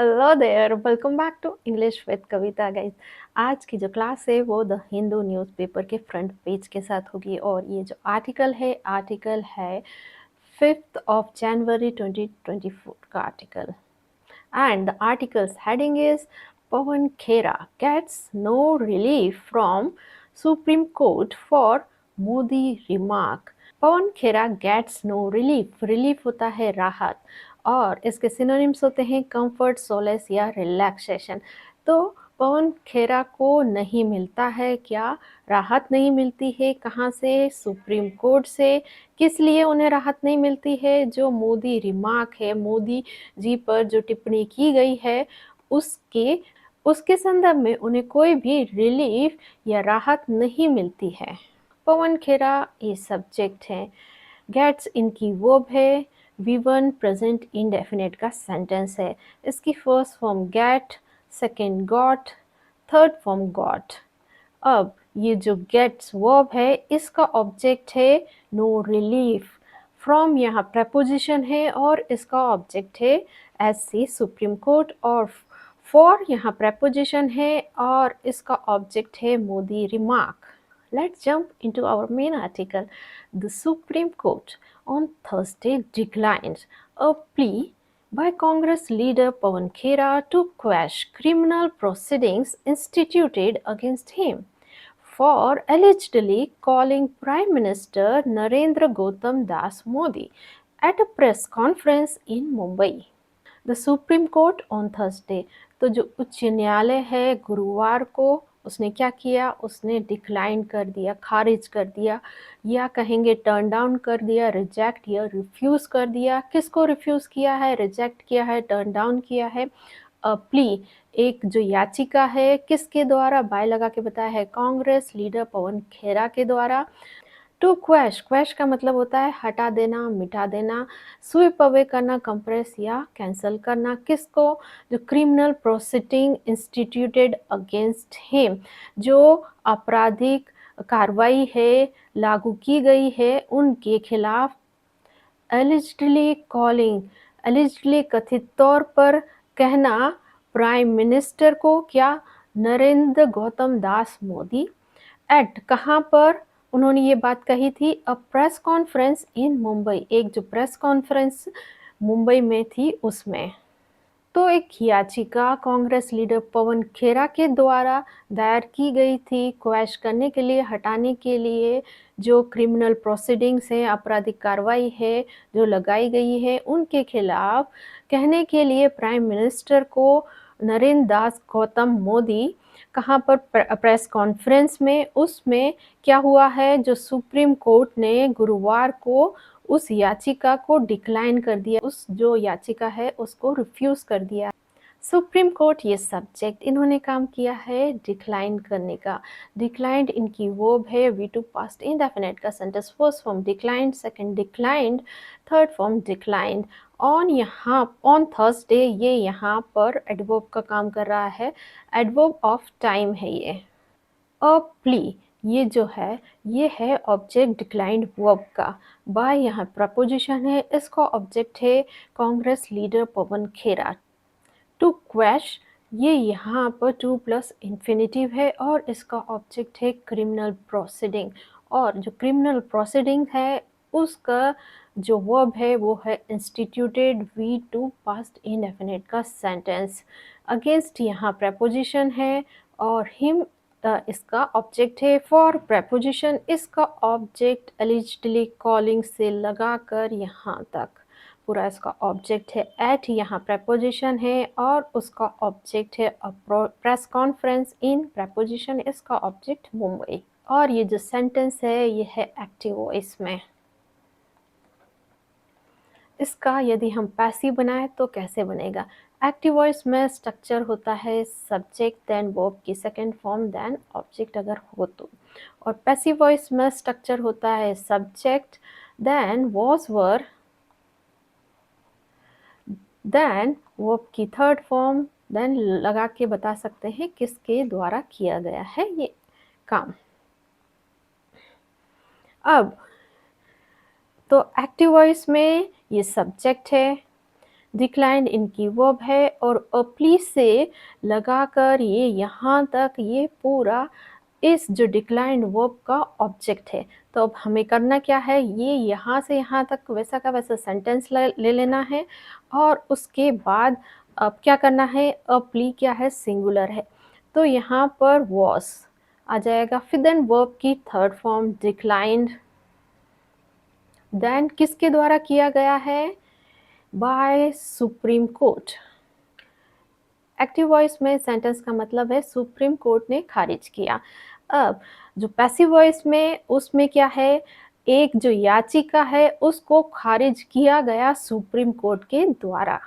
Hello there, welcome back to English with Kavita guys. आज की जो क्लास है वो द हिंदू न्यूज़पेपर के फ्रंट पेज के साथ होगी और ये जो आर्टिकल है 5th of January 2024 का article. And the article's heading is Pawan Khera gets no relief from Supreme Court for Modi remark. Pawan Khera gets no relief. Relief होता है राहत और इसके सिनोनिम्स होते हैं कंफर्ट, सोलेस या रिलैक्सेशन। तो पवन खेरा को नहीं मिलता है क्या? राहत नहीं मिलती है। कहाँ से? सुप्रीम कोर्ट से। किस लिए उन्हें राहत नहीं मिलती है? जो मोदी रिमार्क है, मोदी जी पर जो टिप्पणी की गई है उसके संदर्भ में उन्हें कोई भी रिलीफ या राहत नहीं मिलती है। पवन खेरा ये सब्जेक्ट है, गेट्स इनकी वर्ब है, V1 प्रेजेंट इंडेफिनिट का सेंटेंस है। इसकी first form get, second got, third form got. अब ये जो गेट्स वर्ब है इसका ऑब्जेक्ट है नो रिलीफ। फ्रॉम यहाँ प्रेपोजिशन है और इसका ऑब्जेक्ट है एज सी सुप्रीम कोर्ट, और फॉर यहाँ प्रेपोजिशन है और इसका ऑब्जेक्ट है Modi remark. Let's jump into our main article. The Supreme Court on Thursday declined a plea by Congress leader Pawan Khera to quash criminal proceedings instituted against him for allegedly calling Prime Minister Narendra Gautam Das Modi at a press conference in Mumbai. The supreme court on Thursday, तो जो उच्च न्यायालय है गुरुवार को उसने क्या किया? उसने डिक्लाइन कर दिया, खारिज कर दिया, या कहेंगे टर्न डाउन कर दिया, रिजेक्ट या रिफ्यूज़ कर दिया। किसको रिफ्यूज़ किया है, रिजेक्ट किया है, टर्न डाउन किया है? प्ली, एक जो याचिका है किसके द्वारा? बाय लगा के बताया है कांग्रेस लीडर पवन खेरा के द्वारा। टू क्वैश, क्वैश का मतलब होता है हटा देना, मिटा देना, स्वीप अवे करना, कंप्रेस या कैंसिल करना। किसको? जो criminal proceeding instituted against him, जो आपराधिक कार्रवाई है लागू की गई है उनके खिलाफ। एलिजिडली कॉलिंग, एलिजिडली कथित तौर पर कहना प्राइम मिनिस्टर को, क्या? नरेंद्र गौतम दास मोदी। एट, कहाँ पर उन्होंने ये बात कही थी? A press conference in Mumbai, एक जो प्रेस कॉन्फ्रेंस मुंबई में थी उसमें। तो एक याचिका कांग्रेस लीडर पवन खेरा के द्वारा दायर की गई थी क्वैश करने के लिए, हटाने के लिए जो क्रिमिनल प्रोसीडिंग्स हैं, आपराधिक कार्रवाई है जो लगाई गई है उनके खिलाफ, कहने के लिए प्राइम मिनिस्टर को नरेंद्र दास गौतम मोदी। कहाँ पर? प्रेस कॉन्फ्रेंस में। उसमें क्या हुआ है? जो सुप्रीम कोर्ट ने गुरुवार को उस याचिका को डिक्लाइन कर दिया, उस जो याचिका है उसको रिफ्यूज कर दिया। सुप्रीम कोर्ट ये सब्जेक्ट इन्होंने काम किया है डिक्लाइन करने का। डिक्लाइंड इनकी वर्ब है V2 पास्ट इंडेफिनिट का sentence. First form declined, second declined, third form declined. On Thursday ये यहाँ पर एडवर्ब का काम कर रहा है, एडवर्ब ऑफ टाइम है ये। अ प्ली, ये जो है ये है ऑब्जेक्ट डिक्लाइंड वर्ब का। बाय यहाँ प्रपोजिशन है, इसका ऑब्जेक्ट है Congress leader Pawan Khera. To quash, ये यहाँ पर टू प्लस इन्फिनेटिव है और इसका ऑब्जेक्ट है क्रिमिनल प्रोसीडिंग, और जो क्रिमिनल प्रोसीडिंग है उसका जो वर्ब है वो है इंस्टीट्यूटेड V2 पास्ट इंडेफिनिट का सेंटेंस। अगेंस्ट यहाँ प्रपोजिशन है और हिम इसका ऑब्जेक्ट है। फॉर प्रपोजिशन, इसका ऑब्जेक्ट एलिजिडली कॉलिंग से लगाकर यहाँ तक पूरा इसका ऑब्जेक्ट है। एट यहाँ प्रपोजिशन है और उसका ऑब्जेक्ट है प्रेस कॉन्फ्रेंस इन, प्रपोजिशन इसका ऑब्जेक्ट मुंबई। और ये जो सेंटेंस है ये है एक्टिव वॉइस में। इसका यदि हम पैसिव बनाए तो कैसे बनेगा? एक्टिव वॉइस में स्ट्रक्चर होता है सब्जेक्ट देन वर्ब की सेकेंड फॉर्म देन ऑब्जेक्ट अगर हो तो, और पैसिव वॉइस में स्ट्रक्चर होता है subject then was were then verb की थर्ड फॉर्म देन लगा के बता सकते हैं किसके द्वारा किया गया है ये काम। अब तो एक्टिव वॉइस में ये सब्जेक्ट है डिक्लाइंड इनकी वर्ब है और प्लीज से लगाकर ये यहाँ तक ये पूरा इस जो डिक्लाइंड वर्ब का ऑब्जेक्ट है। तो अब हमें करना क्या है, ये यहाँ से यहाँ तक वैसा का वैसा सेंटेंस ले लेना है और उसके बाद अब क्या करना है, प्ली क्या है, सिंगुलर है, तो यहाँ पर वॉस आ जाएगा। फिर देन वर्ब की थर्ड फॉर्म डिक्लाइंड, देन किसके द्वारा किया गया है, by supreme court. Active voice में सेंटेंस का मतलब है सुप्रीम कोर्ट ने खारिज किया। अब जो पैसिव वॉइस में उसमें क्या है, एक जो याचिका है उसको खारिज किया गया सुप्रीम कोर्ट के द्वारा।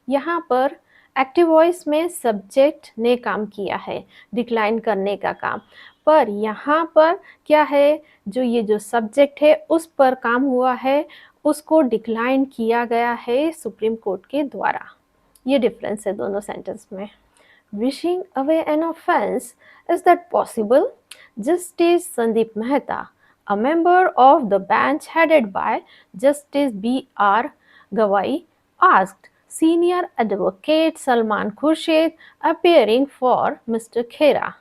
यहाँ पर एक्टिव वॉइस में सब्जेक्ट ने काम किया है डिक्लाइन करने का काम, पर यहाँ पर क्या है, जो ये जो सब्जेक्ट है उस पर काम हुआ है, उसको डिक्लाइन किया गया है सुप्रीम कोर्ट के द्वारा। ये डिफरेंस है दोनों सेंटेंस में। Wishing away an offense, is that possible? Justice Sandeep Mehta, a member of the bench headed by Justice B.R. Gawai, asked senior advocate Salman Khurshid, appearing for Mr. Khera.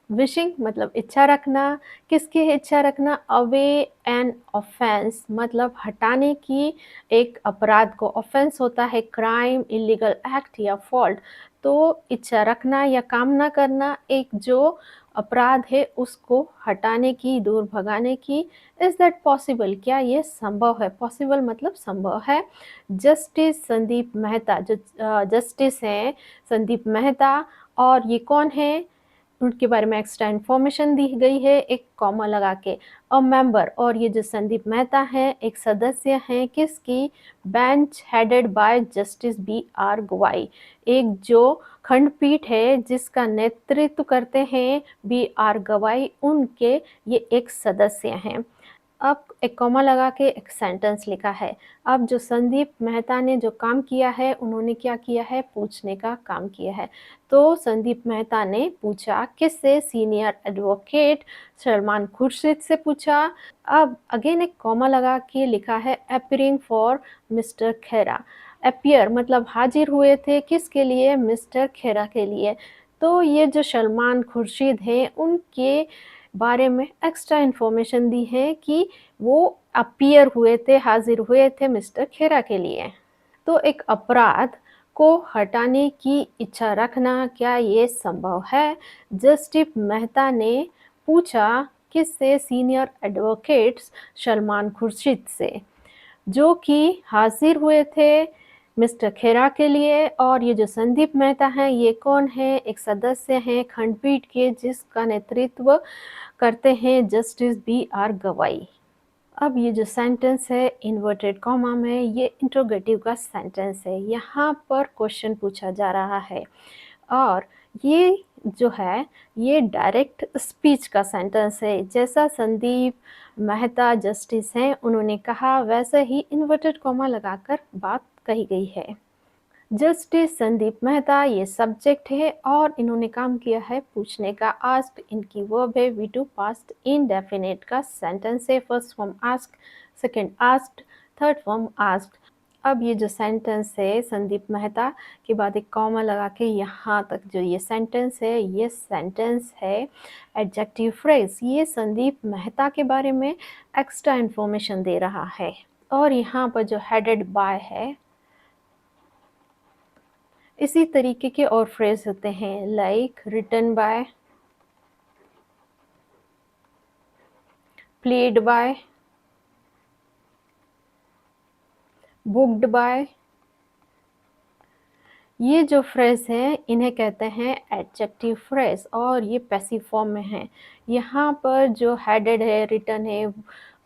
Wishing मतलब इच्छा रखना, किसकी इच्छा रखना, away an offence मतलब हटाने की एक अपराध को, ऑफेंस होता है क्राइम, इलीगल एक्ट या फॉल्ट, तो इच्छा रखना या कामना करना एक जो अपराध है उसको हटाने की, दूर भगाने की। इज दैट पॉसिबल, क्या ये संभव है, पॉसिबल मतलब संभव है। जस्टिस संदीप मेहता, जो जस्टिस हैं संदीप मेहता, और ये कौन है, उनके बारे में एक्स्ट्रा इन्फॉर्मेशन दी गई है एक कॉमा लगा के। अ मेंबर, और ये जो संदीप मेहता हैं एक सदस्य हैं किसकी, bench headed by justice B R Gavai, एक जो खंडपीठ है जिसका नेतृत्व करते हैं बी आर गवाई, उनके ये एक सदस्य हैं। अब एक कॉमा लगा के एक सेंटेंस लिखा है। अब जो संदीप मेहता ने जो काम किया है, उन्होंने क्या किया है, पूछने का काम किया है। तो संदीप मेहता ने पूछा किससे, सीनियर एडवोकेट सलमान खुर्शीद से पूछा। अब अगेन एक कॉमा लगा के लिखा है appearing for mister Khera. Appear मतलब हाजिर हुए थे, किसके लिए, मिस्टर खेरा के लिए। तो ये जो सलमान खुर्शीद हैं उनके बारे में एक्स्ट्रा इन्फॉर्मेशन दी है कि वो अपीयर हुए थे, हाजिर हुए थे मिस्टर खेरा के लिए। तो एक अपराध को हटाने की इच्छा रखना, क्या ये संभव है। जस्टिस मेहता ने पूछा किससे, सीनियर एडवोकेट्स सलमान खुर्शीद से, जो कि हाजिर हुए थे मिस्टर खेरा के लिए। और ये जो संदीप मेहता हैं ये कौन है, एक सदस्य हैं खंडपीठ के जिसका नेतृत्व करते हैं जस्टिस बी आर गवाई। अब ये जो सेंटेंस है इन्वर्टेड कॉमा में, ये इंट्रोगेटिव का सेंटेंस है, यहाँ पर क्वेश्चन पूछा जा रहा है। और ये जो है ये डायरेक्ट स्पीच का सेंटेंस है, जैसा संदीप मेहता जस्टिस हैं उन्होंने कहा वैसे ही इन्वर्टेड कॉमा लगाकर बात कही गई है। जस्टिस संदीप मेहता ये सब्जेक्ट है और इन्होंने काम किया है पूछने का। आस्क्ड इनकी वर्ब है, वी टू पास्ट इंडेफिनिट का सेंटेंस है। First form asked, second asked, third form asked. अब ये जो सेंटेंस है संदीप मेहता के बाद एक कॉमा लगा के यहाँ तक जो ये सेंटेंस है एडजेक्टिव फ्रेज। ये संदीप मेहता के बारे में एक्स्ट्रा इन्फॉर्मेशन दे रहा है। और यहाँ पर जो हेडेड बाय है, इसी तरीके के और फ्रेज होते हैं like written by, played by, booked by. ये जो फ्रेज हैं इन्हें कहते हैं एडजेक्टिव फ्रेज और ये पैसिव फॉर्म में है। यहाँ पर जो हेडेड है, रिटन है,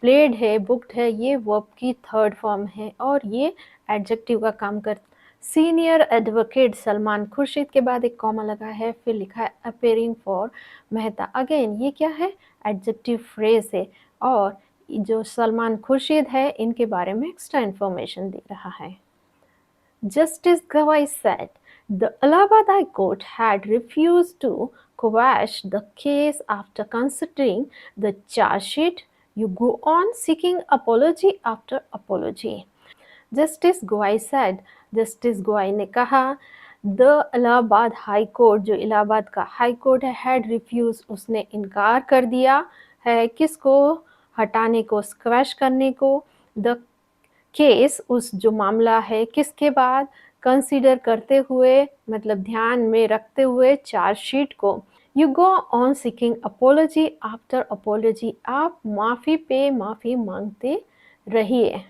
प्लेड है, बुक्ड है, ये वर्ब की थर्ड फॉर्म है और ये एडजेक्टिव का काम करते। सीनियर एडवोकेट सलमान खुर्शीद के बाद एक कॉमा लगा है, फिर लिखा है अपीयरिंग फॉर मेहता। अगेन ये क्या है, एडजेक्टिव फ्रेज है और जो सलमान खुर्शीद है इनके बारे में एक्स्ट्रा इन्फॉर्मेशन दे रहा है। Justice Gawai said the Allahabad High Court had refused to quash the case after considering the charge sheet. You go on seeking apology after apology. Justice Gawai said justice Gavai ने कहा the Allahabad high court, जो इलाहाबाद का high court है, had refused, उसने इनकार कर दिया है किसको, हटाने को, स्क्वैश करने को, द केस, उस जो मामला है, किसके बाद, कंसीडर करते हुए, मतलब ध्यान में रखते हुए, चार्जशीट को। You go on seeking apology after apology, आप माफ़ी पे माफ़ी मांगते रहिए।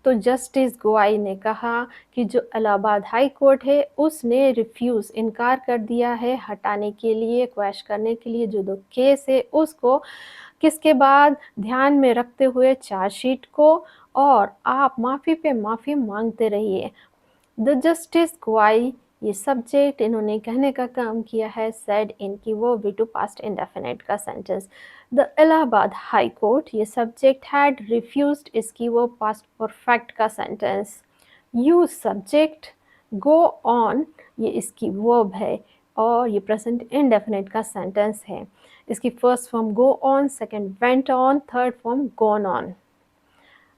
तो जस्टिस गोहाई ने कहा कि जो इलाहाबाद हाई कोर्ट है उसने रिफ्यूज़, इनकार कर दिया है हटाने के लिए, क्वैश करने के लिए जो दो केस है उसको, किसके बाद, ध्यान में रखते हुए चार्जशीट को, और आप माफ़ी पे माफ़ी मांगते रहिए। द जस्टिस गोहाई, ये सब्जेक्ट इन्होंने कहने का काम किया है, सेड इनकी वो V2 पास्ट इंडेफिनिट का sentence. The Allahabad high court, ये सब्जेक्ट हैड रिफ्यूज्ड, इसकी वो पास्ट परफेक्ट का sentence. You subject, go on, ये इसकी वर्ब है और ये प्रेजेंट इंडेफिनिट का सेंटेंस है। इसकी first form go on, second went on, third form gone on.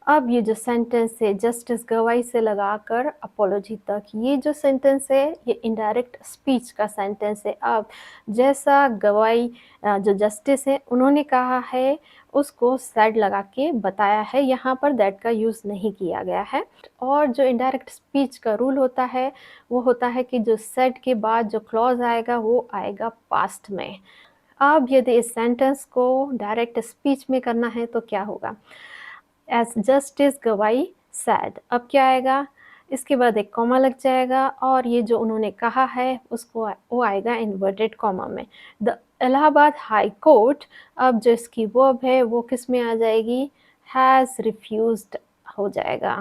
अब ये जो सेंटेंस है जस्टिस गवाई से लगाकर अपोलॉजी तक, ये जो सेंटेंस है ये इनडायरेक्ट स्पीच का सेंटेंस है। अब जैसा गवाई जो जस्टिस है उन्होंने कहा है उसको सेड लगा के बताया है, यहाँ पर दैट का यूज़ नहीं किया गया है। और जो इनडायरेक्ट स्पीच का रूल होता है वो होता है कि जो सेड के बाद जो क्लॉज आएगा वो आएगा पास्ट में। अब यदि इस सेंटेंस को डायरेक्ट स्पीच में करना है तो क्या होगा, एज जस्टिस गवाई सैड, अब क्या आएगा, इसके बाद एक कॉमा लग जाएगा और ये जो उन्होंने कहा है उसको वो आएगा इन्वर्टेड कॉमा में। द इलाहाबाद हाई कोर्ट, अब जो इसकी वर्ब है वो किस में आ जाएगी, हैज़ रिफ्यूज्ड हो जाएगा,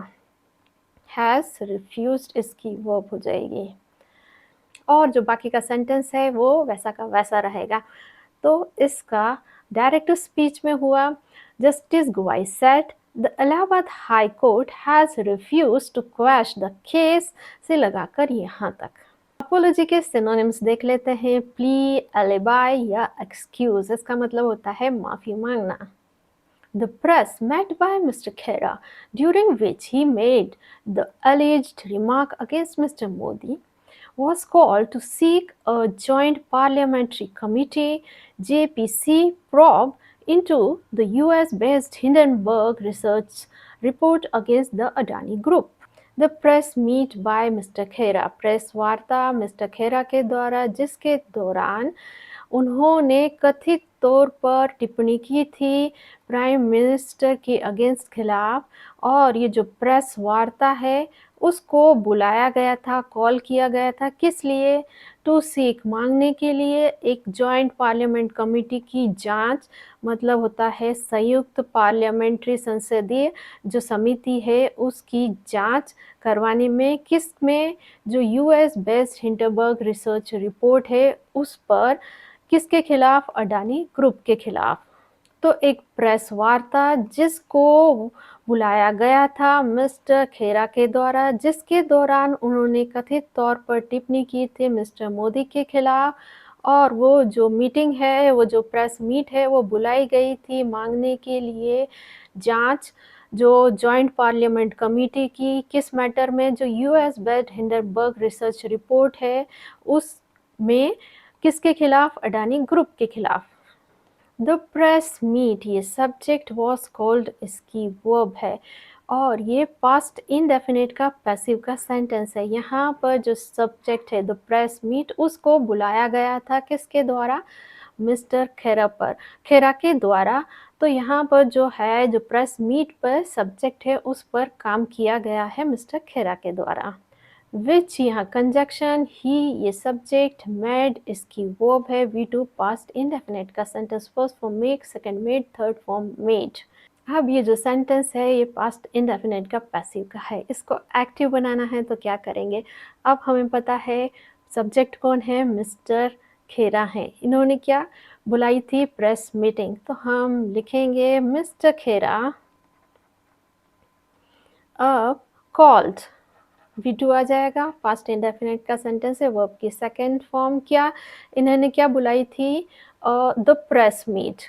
हैज़ रिफ्यूज्ड इसकी वर्ब हो जाएगी, और जो बाकी का सेंटेंस है वो वैसा का वैसा रहेगा। तो इसका डायरेक्ट स्पीच में हुआ, justice Gavai said the Allahabad high court has refused to quash the case, से लगाकर यहाँ तक। अपोलॉजी के सिनोनिम्स देख लेते हैं। प्ली, एलिबाई या एक्सक्यूज, इसका मतलब होता है माफ़ी मांगना। The press met by Mr. Khera, during which he made the alleged remark against Mr. Modi, was called to seek a joint parliamentary committee JPC probe into the US-based Hindenburg research report against the Adani Group. The press meet by Mr. Khera, press वार्ता mister खेरा के द्वारा जिसके दौरान उन्होंने कथित तौर पर टिप्पणी की थी प्राइम मिनिस्टर के अगेंस्ट खिलाफ, और ये जो प्रेस वार्ता है उसको बुलाया गया था, कॉल किया गया था, किस लिए, टू सीक, मांगने के लिए, एक जॉइंट पार्लियामेंट कमेटी की जांच, मतलब होता है संयुक्त पार्लियामेंट्री संसदीय जो समिति है उसकी जांच करवाने में, किस में, जो US based Hindenburg research report है उस पर, किसके खिलाफ, अडानी ग्रुप के खिलाफ। तो एक प्रेस वार्ता जिसको बुलाया गया था मिस्टर खेरा के द्वारा, जिसके दौरान उन्होंने कथित तौर पर टिप्पणी की थी मिस्टर मोदी के खिलाफ, और वो जो मीटिंग है, वो जो प्रेस मीट है वो बुलाई गई थी मांगने के लिए जांच, जो जॉइंट पार्लियामेंट कमेटी की, किस मैटर में, जो US based Hindenburg research report है उसमें, किसके खिलाफ, अडानी ग्रुप के खिलाफ। द प्रेस मीट, ये सब्जेक्ट वॉज कॉल्ड, इसकी वर्ब है और ये पास्ट इनडेफिनिट का पैसिव का सेंटेंस है। यहाँ पर जो सब्जेक्ट है द प्रेस मीट उसको बुलाया गया था किसके द्वारा, मिस्टर खेरा पर, खेरा के द्वारा। तो यहाँ पर जो है जो प्रेस मीट पर सब्जेक्ट है उस पर काम किया गया है मिस्टर खेरा के द्वारा। विच, यहाँ कंजक्शन, ही ये सब्जेक्ट, मेड इसकी वर्ब है, V2 पास्ट इंडेफिनिट का sentence, first form make, second made, third form made. अब ये जो सेंटेंस है ये पास्ट इंडेफिनिट का पैसिव का है, इसको एक्टिव बनाना है तो क्या करेंगे। अब हमें पता है सब्जेक्ट कौन है, मिस्टर खेरा है, इन्होंने क्या बुलाई थी, प्रेस मीटिंग, तो हम लिखेंगे मिस्टर खेरा अब कॉल्ड, V2 आ जाएगा, पास्ट इंडेफिनिट का सेंटेंस है, वर्ब की सेकेंड फॉर्म, क्या इन्होंने क्या बुलाई थी, द प्रेस मीट।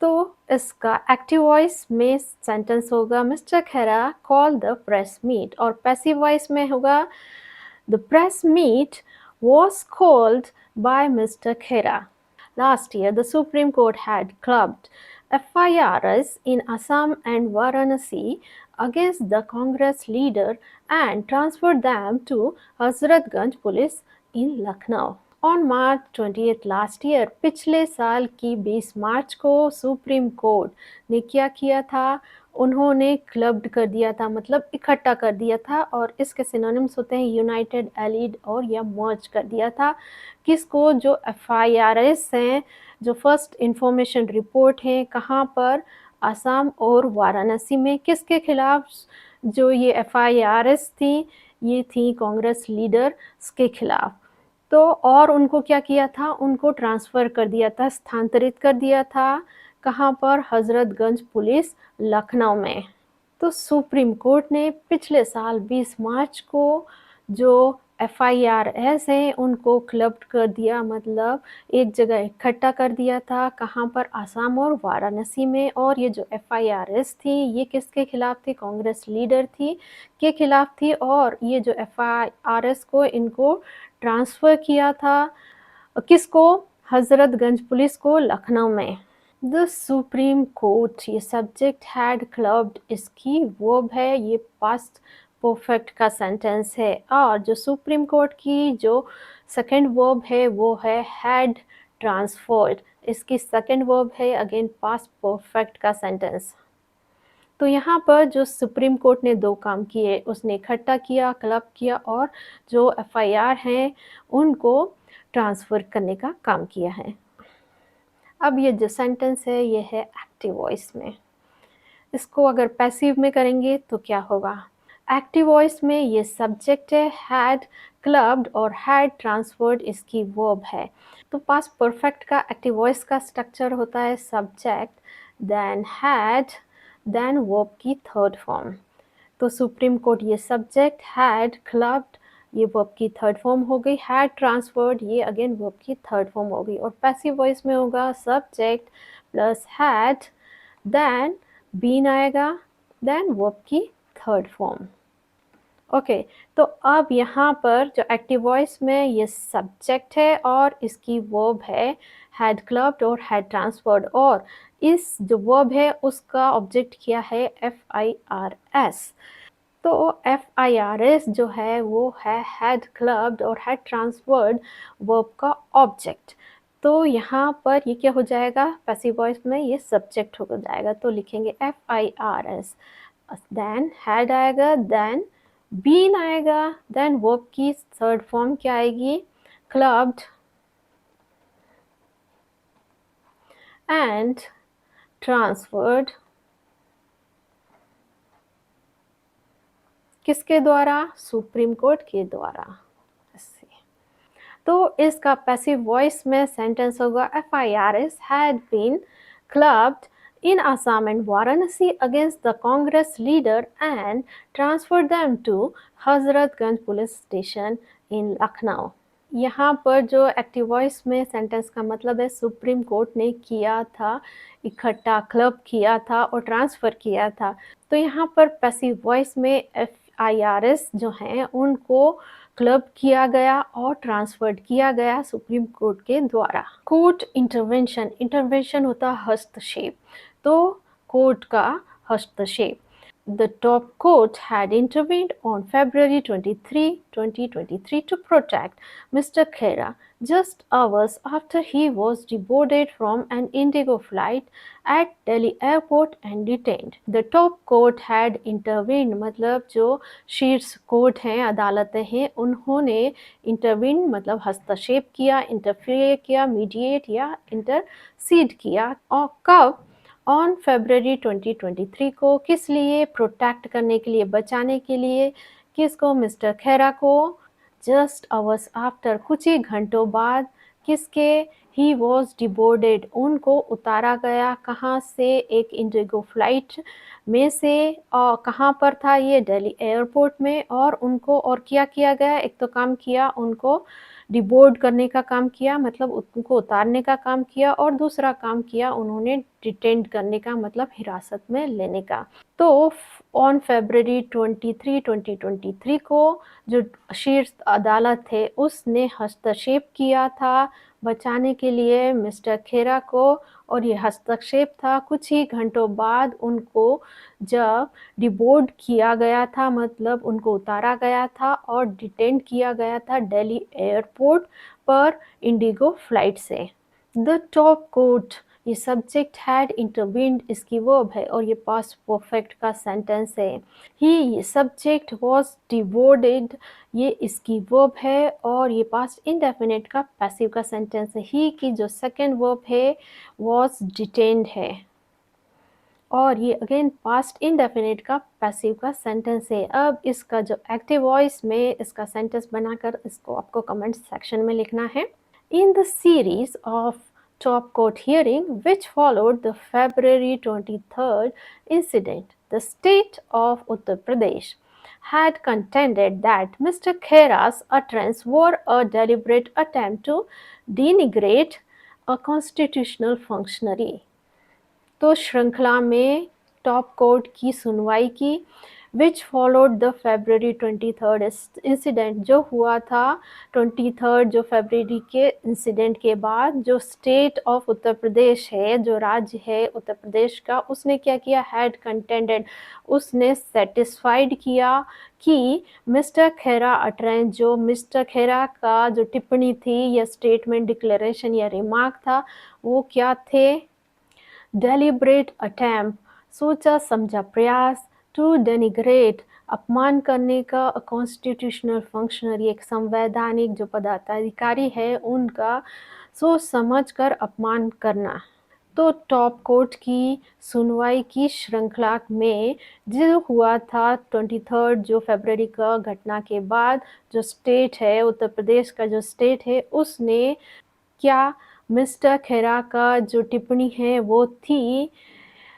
तो इसका एक्टिव वॉइस में सेंटेंस होगा mister Khera call the press meet, और पैसिव वॉइस में होगा the press meet was called by Mr. Khera. Last year, the Supreme Court had clubbed FIRs in Assam and Varanasi against the Congress leader and transferred them to Hazratganj Police in Lucknow. On March 20 last year, पिछले साल की 20 मार्च को supreme court ने क्या किया था, उन्होंने clubbed कर दिया था, मतलब इकट्ठा कर दिया था, और इसके सिनोनिम्स होते हैं यूनाइटेड, एलिड और या मर्ज कर दिया था। किसको? जो FIRs हैं, जो फर्स्ट इंफॉर्मेशन रिपोर्ट है, कहाँ पर? असम और वाराणसी में। किसके खिलाफ जो ये FIRs थी? ये थी कांग्रेस लीडर के खिलाफ। तो और उनको क्या किया था? उनको ट्रांसफ़र कर दिया था, स्थानांतरित कर दिया था। कहाँ पर? हज़रतगंज पुलिस, लखनऊ में। तो सुप्रीम कोर्ट ने पिछले साल 20 मार्च को जो FIRs हैं उनको क्लब्ड कर दिया, मतलब एक जगह इकट्ठा कर दिया था। कहाँ पर? असम और वाराणसी में। और ये जो FIRs थी ये किसके खिलाफ थी? कांग्रेस लीडर थी के खिलाफ थी। और ये जो FIRs को इनको ट्रांसफ़र किया था किसको? हज़रतगंज पुलिस को, लखनऊ में। द सुप्रीम कोर्ट, ये सब्जेक्ट हैड क्लब्ड, इसकी वर्ब है, ये पास्ट परफेक्ट का सेंटेंस है। और जो सुप्रीम कोर्ट की जो सेकंड वर्ब है वो है हैड ट्रांसफर्ड, इसकी सेकंड वर्ब है अगेन पास्ट परफेक्ट का सेंटेंस। तो यहाँ पर जो सुप्रीम कोर्ट ने दो काम किए, उसने इकट्ठा किया, क्लब किया, और जो FIR हैं उनको ट्रांसफ़र करने का काम किया है। अब ये जो सेंटेंस है ये है एक्टिव वॉइस में। इसको अगर पैसिव में करेंगे तो क्या होगा? एक्टिव वॉइस में ये सब्जेक्ट है, हैड क्लब्ड, और हैड ट्रांसफर्ड इसकी वर्ब है। तो पास्ट परफेक्ट का एक्टिव वॉइस का स्ट्रक्चर होता है subject, then had, then verb की थर्ड फॉर्म। तो सुप्रीम कोर्ट ये सब्जेक्ट, हैड क्लब्ड ये वर्ब की थर्ड फॉर्म हो गई, हैड ट्रांसफर्ड ये अगेन वर्ब की थर्ड फॉर्म हो गई। और पैसिव वॉइस में होगा subject plus had, then been आएगा, देन वर्ब की थर्ड फॉर्म। ओके, तो अब यहाँ पर जो एक्टिव वॉइस में ये सब्जेक्ट है और इसकी वर्ब है हैड क्लब्ड और हैड ट्रांसफर्ड, और इस जो वर्ब है उसका ऑब्जेक्ट किया है FIRs। तो FIRs जो है वो है हैड क्लब्ड और हैड ट्रांसफर्ड वर्ब का ऑब्जेक्ट। तो यहाँ पर ये क्या हो जाएगा? पैसिव वॉइस में ये सब्जेक्ट हो जाएगा, तो लिखेंगे FIRs, देन हैड आएगा, देन बीन आएगा, देन वर्ब की थर्ड फॉर्म क्या आएगी? Clubbed, and transferred. किसके द्वारा? सुप्रीम कोर्ट के द्वारा। तो इसका पैसिव वॉइस में सेंटेंस होगा FIRs had been clubbed in Assam and Varanasi against the Congress leader and transferred them to Hazratganj Police Station in Lucknow। यहाँ पर जो एक्टिव वॉइस में सेंटेंस का मतलब है सुप्रीम कोर्ट ने किया था, इकट्ठा क्लब किया था और ट्रांसफ़र किया था। तो यहाँ पर पैसिव वॉइस में FIRs जो हैं उनको क्लब किया गया और ट्रांसफर्ड किया गया सुप्रीम कोर्ट के द्वारा। कोर्ट इंटरवेंशन, इंटरवेंशन होता है हस्तक्षेप, तो कोर्ट का हस्तक्षेप। The top court had intervened on February 23, 2023 to protect Mr. Khera just hours after he was deboarded from an Indigo flight at Delhi airport and detained. The top court had intervened, मतलब जो शीर्ष court हैं, अदालतें हैं, उन्होंने intervene मतलब हस्तक्षेप किया, इंटरफियर किया, मीडिएट या इंटरसीड किया। और कब? ऑन फरवरी 2023 को। किस लिए? प्रोटेक्ट करने के लिए, बचाने के लिए। किसको? मिस्टर खेरा को। जस्ट आवर्स आफ्टर, कुछ ही घंटों बाद। किसके? ही वॉज डिबोर्डेड, उनको उतारा गया। कहाँ से? एक इंडिगो फ्लाइट में से। और कहाँ पर था ये? दिल्ली एयरपोर्ट में। और उनको और क्या किया गया? एक तो काम किया, उनको डिबोर्ड करने का काम किया, मतलब उनको उतारने का काम किया, और दूसरा काम किया उन्होंने डिटेंड करने का, मतलब हिरासत में लेने का। तो ऑन फरवरी 23, 2023 को जो शीर्ष अदालत है उसने हस्तक्षेप किया था बचाने के लिए मिस्टर खेरा को, और ये हस्तक्षेप था कुछ ही घंटों बाद उनको जब डिबोर्ड किया गया था, मतलब उनको उतारा गया था और डिटेन किया गया था दिल्ली एयरपोर्ट पर इंडिगो फ्लाइट से। द टॉप कोर्ट, ये सब्जेक्ट हैड इंटरवीन्ड, इसकी वर्ब है और ये पास्ट परफेक्ट का सेंटेंस है। ही सब्जेक्ट वॉज डिवोर्डेड, ये इसकी वर्ब है और ये पास्ट इंडेफिनिट का पैसिव का सेंटेंस है। ही की जो सेकंड वर्ब है वॉज डिटेन्ड है और ये अगेन पास्ट इंडेफिनिट का पैसिव का सेंटेंस है। अब इसका जो एक्टिव वॉइस में इसका सेंटेंस बनाकर इसको आपको कमेंट सेक्शन में लिखना है। In the series of top court hearing which followed the February 23rd incident, the state of Uttar Pradesh had contended that Mr. Khera's utterances were a deliberate attempt to denigrate a constitutional functionary. तो श्रृंखला में top court की सुनवाई की which followed the February 23rd incident, जो हुआ था 23rd जो फरवरी के इंसिडेंट के बाद, जो स्टेट ऑफ उत्तर प्रदेश है, जो राज्य है उत्तर प्रदेश का, उसने क्या किया, हैड कंटेंडेड, उसने सेटिस्फाइड किया कि मिस्टर खेरा अटरेंस, जो मिस्टर खेरा का जो टिप्पणी थी या स्टेटमेंट डिक्लेरेशन या रिमार्क था, वो क्या थे, डेलिब्रेट अटेम्प्ट, सोचा समझा प्रयास, टू डेनिग्रेट, अपमान करने का, कॉन्स्टिट्यूशनल फंक्शनरी, एक संवैधानिक जो पदाधिकारी है उनका सोच समझ कर अपमान करना। तो टॉप कोर्ट की सुनवाई की श्रृंखला में जो हुआ था 23rd जो फरवरी का घटना के बाद, जो स्टेट है उत्तर प्रदेश का, जो स्टेट है उसने क्या, मिस्टर खेरा का जो टिप्पणी है वो थी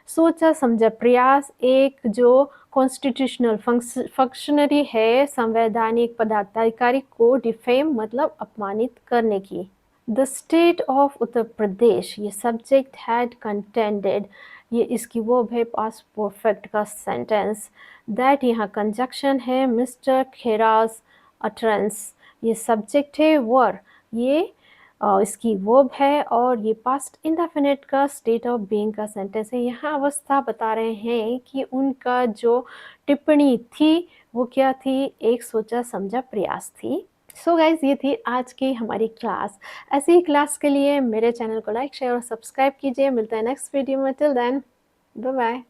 सोचा समझा प्रयास, एक जो कॉन्स्टिट्यूशनल फंक्शनरी है, संवैधानिक पदाधिकारी को डिफेम मतलब अपमानित करने की। The state of Uttar Pradesh, ये सब्जेक्ट हैड कंटेंडेड, ये इसकी वो है पास्ट परफेक्ट का सेंटेंस। दैट यहाँ कंजक्शन है, मिस्टर खेराज अटरेंस, ये सब्जेक्ट है, वर ये इसकी वर्ब है और ये पास्ट इंडेफिनिट का स्टेट ऑफ बीइंग का सेंटेंस है। यहाँ अवस्था बता रहे हैं कि उनका जो टिप्पणी थी वो क्या थी, एक सोचा समझा प्रयास थी। सो गाइज, ये थी आज की हमारी क्लास। ऐसी ही क्लास के लिए मेरे चैनल को लाइक शेयर और सब्सक्राइब कीजिए। मिलता है नेक्स्ट वीडियो में। Till then bye bye.